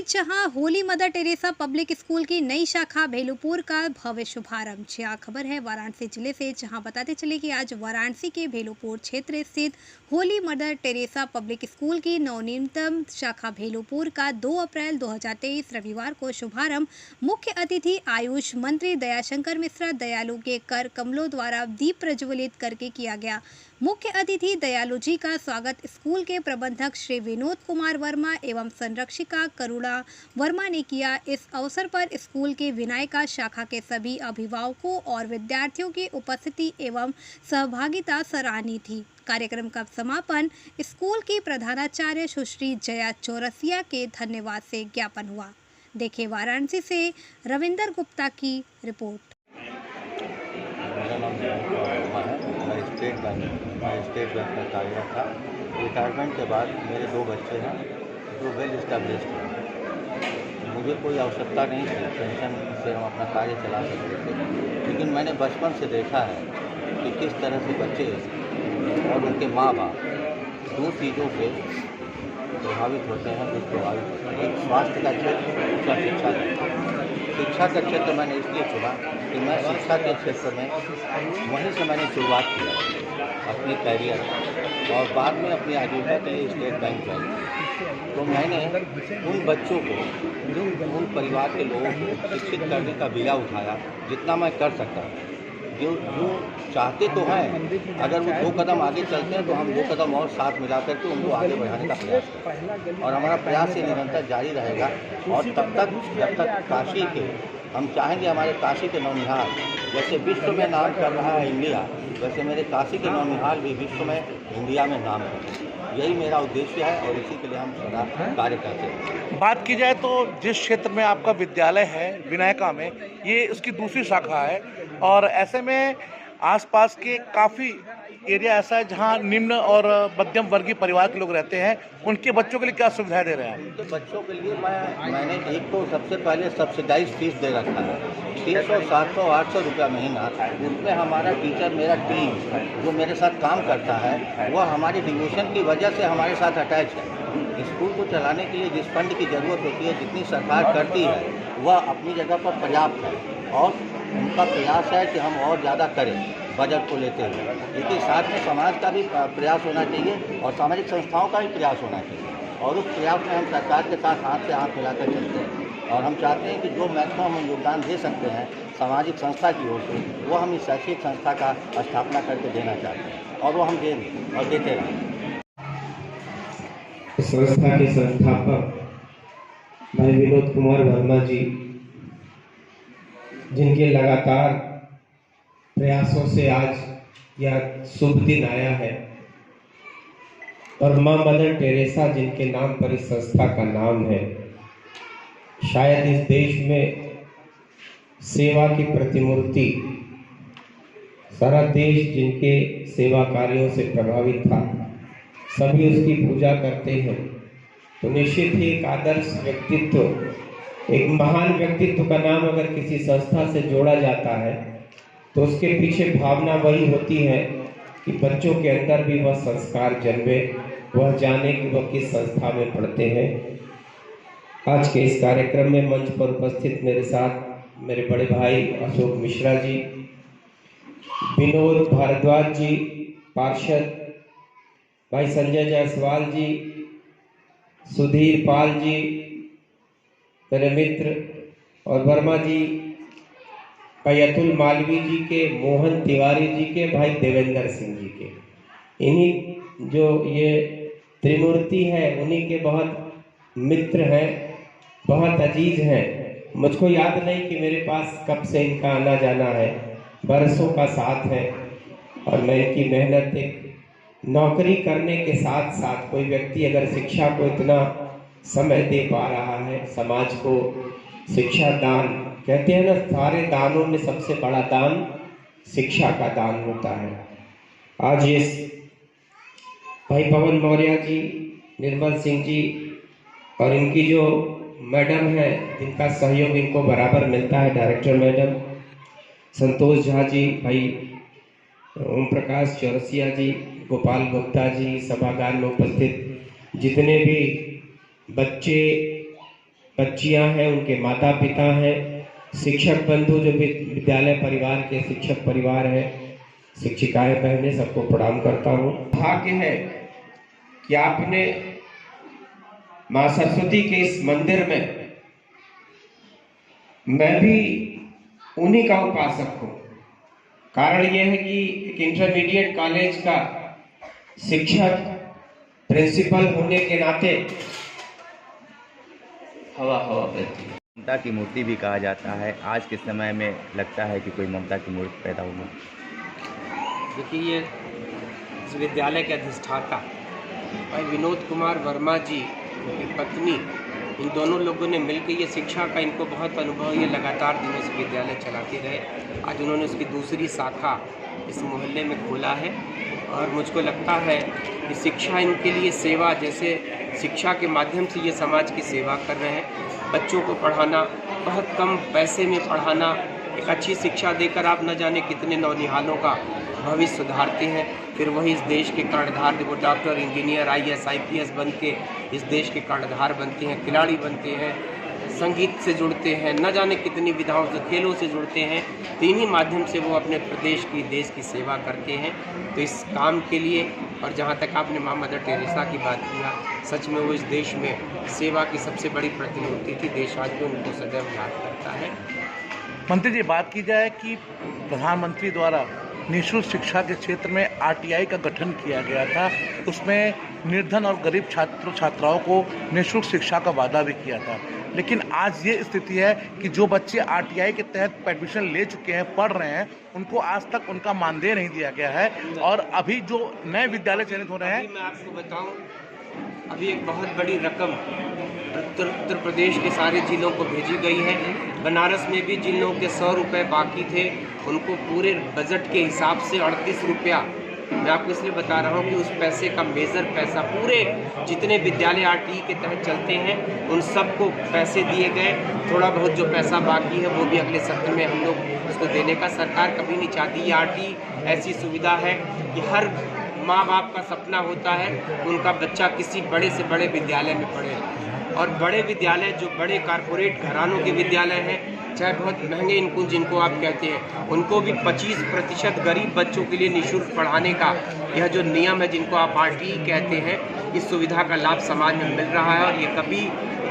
जहां Holi mother Teresa public school की नई शाखा भेलूपुर का भव्य शुभारंभ। खबर है वाराणसी जिले से, जहां बताते चले कि आज वाराणसी के भेलूपुर क्षेत्र स्थित Holi mother Teresa public school की नवनिर्मित शाखा भेलूपुर का 2 अप्रैल 2023 रविवार को शुभारंभ मुख्य अतिथि आयुष मंत्री दयाशंकर मिश्रा दयालु के कर कमलों द्वारा दीप प्रज्वलित करके किया गया। मुख्य अतिथि दयालु जी का स्वागत स्कूल के प्रबंधक श्री विनोद कुमार वर्मा एवं संरक्षिका करुणा वर्मा ने किया। इस अवसर पर स्कूल के विनायका शाखा के सभी अभिभावकों और विद्यार्थियों की उपस्थिति एवं सहभागिता सराहनीय थी। कार्यक्रम का समापन स्कूल की प्रधानाचार्य सुश्री जया चौरसिया के धन्यवाद से ज्ञापन हुआ। देखें वाराणसी से रविंदर गुप्ता की रिपोर्ट। मेरा नाम वर्मा है। मैं स्टेट बैंक में कार्यरत था। रिटायरमेंट के बाद मेरे 2 बच्चे हैं जो वेल इस्टेब्लिश्ड हैं। मुझे कोई आवश्यकता नहीं थी पेंशन से हम अपना कार्य चला सकते थे, लेकिन मैंने बचपन से देखा है कि किस तरह से बच्चे और उनके माँ बाप 2 चीज़ों से प्रभावित होते हैं, दुष्प्रभावित होते हैं। एक स्वास्थ्य का क्षेत्र, दूसरा शिक्षा का क्षेत्र। शिक्षा का क्षेत्र मैंने इसलिए चुना कि मैं शिक्षा के क्षेत्र में वहीं से मैंने शुरुआत की अपने कैरियर और बाद में अपनी आजीविका के लिए स्टेट बैंक ज्वाइन किया। तो मैंने उन बच्चों को, उन परिवार के लोगों को शिक्षित करने का बीड़ा उठाया जितना मैं कर सकता हूँ। जो चाहते तो हैं, अगर वो 2 कदम आगे चलते हैं तो हम 2 कदम और साथ मिला करके उनको आगे बढ़ाने का प्रयास करें और हमारा प्रयास ये निरंतर जारी रहेगा। और तब तक जब तक काशी के हम चाहेंगे, हमारे काशी के नौनिहाल जैसे विश्व में नाम कर रहा है इंडिया, वैसे मेरे काशी के नौनिहाल भी विश्व में, इंडिया में नाम करें। यही मेरा उद्देश्य है और इसी के लिए हम सदा कार्य करते हैं। बात की जाए तो जिस क्षेत्र में आपका विद्यालय है विनायका में, ये उसकी दूसरी शाखा है और ऐसे में आसपास के काफ़ी एरिया ऐसा है जहाँ निम्न और मध्यम वर्गीय परिवार के लोग रहते हैं। उनके बच्चों के लिए क्या सुविधाएं दे रहे हैं? उनके बच्चों के लिए मैंने एक तो सबसे पहले सब्सिडाइज फीस दे रखा है 600, 700, 800 रुपया महीना। उसमें हमारा टीचर, मेरा टीम जो मेरे साथ काम करता है, वह हमारी डिवोशन की वजह से हमारे साथ अटैच है। स्कूल को चलाने के लिए जिस फंड की ज़रूरत होती है, जितनी सरकार करती है, वह अपनी जगह पर पर्याप्त है और उनका प्रयास है कि हम और ज़्यादा करें बजट को लेते हुए। लेकिन साथ में समाज का भी प्रयास होना चाहिए और सामाजिक संस्थाओं का भी प्रयास होना चाहिए और उस प्रयास में हम सरकार के साथ हाथ से हाथ मिलाकर चलते हैं और हम चाहते हैं कि जो मैक्सिमम हम योगदान दे सकते हैं सामाजिक संस्था की ओर से, वो हम इस शैक्षिक संस्था का स्थापना करके देना चाहते हैं और वो हम देंगे और देते रहेंगे। संस्था के संस्थापक भाई विनोद कुमार वर्मा जी, जिनके लगातार प्रयासों से आज यह शुभ दिन आया है और मां मदर टेरेसा जिनके नाम पर इस संस्था का नाम है, शायद इस देश में सेवा की प्रतिमूर्ति, सारा देश जिनके सेवा कार्यों से प्रभावित था, सभी उसकी पूजा करते हैं। तो निश्चित ही एक आदर्श व्यक्तित्व, एक महान व्यक्तित्व का नाम अगर किसी संस्था से जोड़ा जाता है तो उसके पीछे भावना वही होती है कि बच्चों के अंदर भी वह संस्कार जन्मे, वह जाने कि वह किस संस्था में पढ़ते हैं। आज के इस कार्यक्रम में मंच पर उपस्थित मेरे साथ मेरे बड़े भाई अशोक मिश्रा जी, विनोद भारद्वाज जी पार्षद, भाई संजय जायसवाल जी, सुधीर पाल जी मेरे मित्र, और वर्मा जी, भाई अतुल मालवी जी के, मोहन तिवारी जी के, भाई देवेंद्र सिंह जी के। इन्हीं जो ये त्रिमूर्ति है उन्हीं के बहुत मित्र हैं, बहुत अजीज हैं। मुझको याद नहीं कि मेरे पास कब से इनका आना जाना है, बरसों का साथ है और मैं इनकी मेहनत, एक नौकरी करने के साथ साथ कोई व्यक्ति अगर शिक्षा को इतना समय दे पा रहा है, समाज को शिक्षा दान, कहते हैं ना, सारे दानों में सबसे बड़ा दान शिक्षा का दान होता है। आज ये भाई पवन मौर्य जी, निर्मल सिंह जी और इनकी जो मैडम है जिनका सहयोग इनको बराबर मिलता है, डायरेक्टर मैडम संतोष झा जी, भाई ओम प्रकाश चौरसिया जी, गोपाल गुप्ता जी, सभागार में उपस्थित जितने भी बच्चे बच्चियां हैं, उनके माता पिता हैं, शिक्षक बंधु जो विद्यालय परिवार के शिक्षक परिवार है, शिक्षिकाएं बहनें, सबको प्रणाम करता हूँ। भाग्य है कि आपने माँ सरस्वती के इस मंदिर में मैं भी उन्हीं का उपासक हूँ। कारण यह है कि एक इंटरमीडिएट कॉलेज का शिक्षक प्रिंसिपल होने के नाते हवा बहती है। ममता की मूर्ति भी कहा जाता है। आज के समय में लगता है कि कोई ममता की मूर्ति पैदा हुई। देखिए, ये इस विद्यालय के अधिष्ठाता भाई विनोद कुमार वर्मा जी की पत्नी, इन दोनों लोगों ने मिलकर ये शिक्षा का इनको बहुत अनुभव, ये लगातार दिनों से विद्यालय चलाते रहे। आज उन्होंने उसकी दूसरी शाखा इस मोहल्ले में खोला है और मुझको लगता है कि शिक्षा इनके लिए सेवा, जैसे शिक्षा के माध्यम से ये समाज की सेवा कर रहे हैं। बच्चों को पढ़ाना, बहुत कम पैसे में पढ़ाना, एक अच्छी शिक्षा देकर आप न जाने कितने नौनिहालों का भविष्य सुधारते हैं। फिर वही इस देश के कर्णधार, वो डॉक्टर, इंजीनियर, IAS, IPS बन के इस देश के कर्णधार बनते हैं, खिलाड़ी बनते हैं, संगीत से जुड़ते हैं, न जाने कितनी विधाओं से, खेलों से जुड़ते हैं। तो इन्हीं माध्यम से वो अपने प्रदेश की, देश की सेवा करते हैं। तो इस काम के लिए, और जहाँ तक आपने माँ मदर टेरेसा की बात किया, सच में वो इस देश में सेवा की सबसे बड़ी प्रतिमूर्ति थी। देश आज भी उनको सदैव याद करता है। मंत्री जी, बात की जाए कि प्रधानमंत्री द्वारा निःशुल्क शिक्षा के क्षेत्र में RTI का गठन किया गया था, उसमें निर्धन और गरीब छात्र छात्राओं को निःशुल्क शिक्षा का वादा भी किया था। लेकिन आज ये स्थिति है कि जो बच्चे RTI के तहत एडमिशन ले चुके हैं, पढ़ रहे हैं, उनको आज तक उनका मानदेय नहीं दिया गया है। और अभी जो नए विद्यालय चयनित हो रहे हैं, मैं आपको बताऊं, अभी एक बहुत बड़ी रकम उत्तर प्रदेश के सारे जिलों को भेजी गई है। बनारस में भी जिन लोगों के 100 रुपये बाकी थे, उनको पूरे बजट के हिसाब से 38 रुपया, मैं आपको इसलिए बता रहा हूँ कि उस पैसे का मेजर पैसा पूरे जितने विद्यालय RTI के तहत चलते हैं उन सबको पैसे दिए गए। थोड़ा बहुत जो पैसा बाकी है वो भी अगले सत्र में हम लोग उसको देने का, सरकार कभी नहीं चाहती। ये RTI ऐसी सुविधा है कि हर माँ बाप का सपना होता है उनका बच्चा किसी बड़े से बड़े विद्यालय में पढ़े। और बड़े विद्यालय, जो बड़े कारपोरेट घरानों के विद्यालय हैं, चाहे बहुत महंगे इनको जिनको आप कहते हैं, उनको भी 25% गरीब बच्चों के लिए निःशुल्क पढ़ाने का यह जो नियम है, जिनको आप RTI कहते हैं, इस सुविधा का लाभ समाज में मिल रहा है। और ये कभी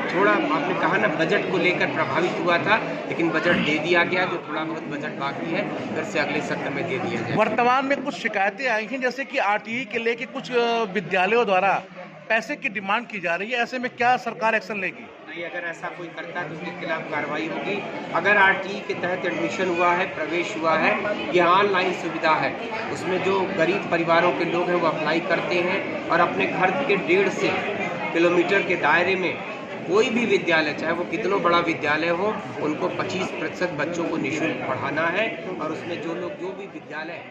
थोड़ा, आपने कहा ना, बजट को लेकर प्रभावित हुआ था, लेकिन बजट दे दिया गया। जो थोड़ा बहुत बजट बाकी है फिर से अगले सत्र में दे दिया जाए। वर्तमान में कुछ शिकायतें आई हैं, जैसे कि RTI के लेके कुछ विद्यालयों द्वारा पैसे की डिमांड की जा रही है। ऐसे में क्या सरकार एक्शन लेगी? नहीं, अगर ऐसा कोई करता है तो उसके खिलाफ कार्रवाई होगी। अगर RTI के तहत एडमिशन हुआ है, प्रवेश हुआ है, यह ऑनलाइन सुविधा है, उसमें जो गरीब परिवारों के लोग हैं वो अप्लाई करते हैं और अपने घर के 1.5 किलोमीटर के दायरे में कोई भी विद्यालय, चाहे वो कितना बड़ा विद्यालय हो, उनको 25% बच्चों को निःशुल्क पढ़ाना है। और उसमें जो लोग, जो भी विद्यालय